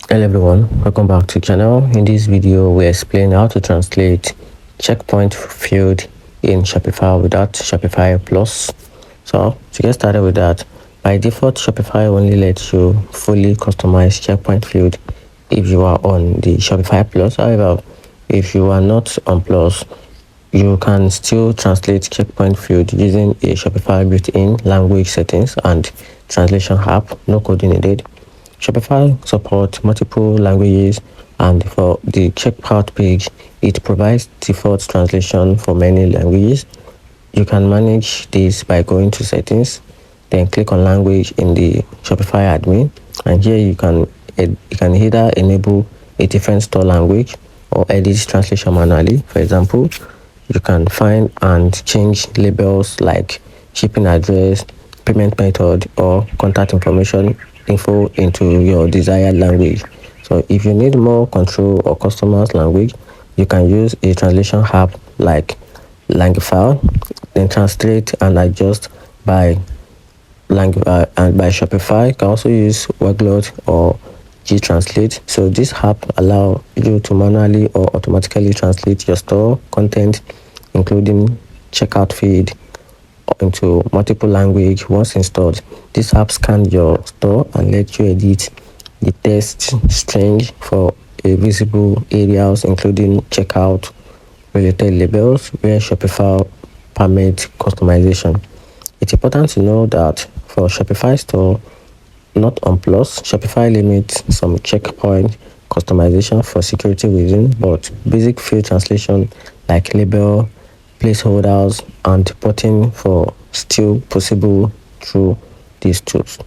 Hello everyone, welcome back to the channel. In this video we explain how to translate checkpoint field in Shopify without Shopify Plus. So to get started with that, by default Shopify only lets you fully customize checkpoint field if you are on the Shopify Plus. However, if you are not on Plus, you can still translate checkpoint field using a Shopify built-in language settings and translation app, no coding needed. Shopify supports multiple languages, and for the checkout page, it provides default translation for many languages. You can manage this by going to settings, then click on language in the Shopify admin, and here you can either enable a different store language or edit translation manually. For example, you can find and change labels like shipping address, payment method, or contact information info into your desired language. So if you need more control or customers language, you can use a translation app like Langify, then translate and adjust by and by Shopify. You can also use Weglot or G-Translate. So this app allow you to manually or automatically translate your store content, including checkout feed, into multiple language. Once installed, this app scans your store and lets you edit the text string for a visible areas, including checkout related labels where Shopify permits customization. It's important to know that for Shopify store not on Plus, Shopify limits some checkpoint customization for security reasons, but basic field translation like label, placeholders, and button for still possible through these tools.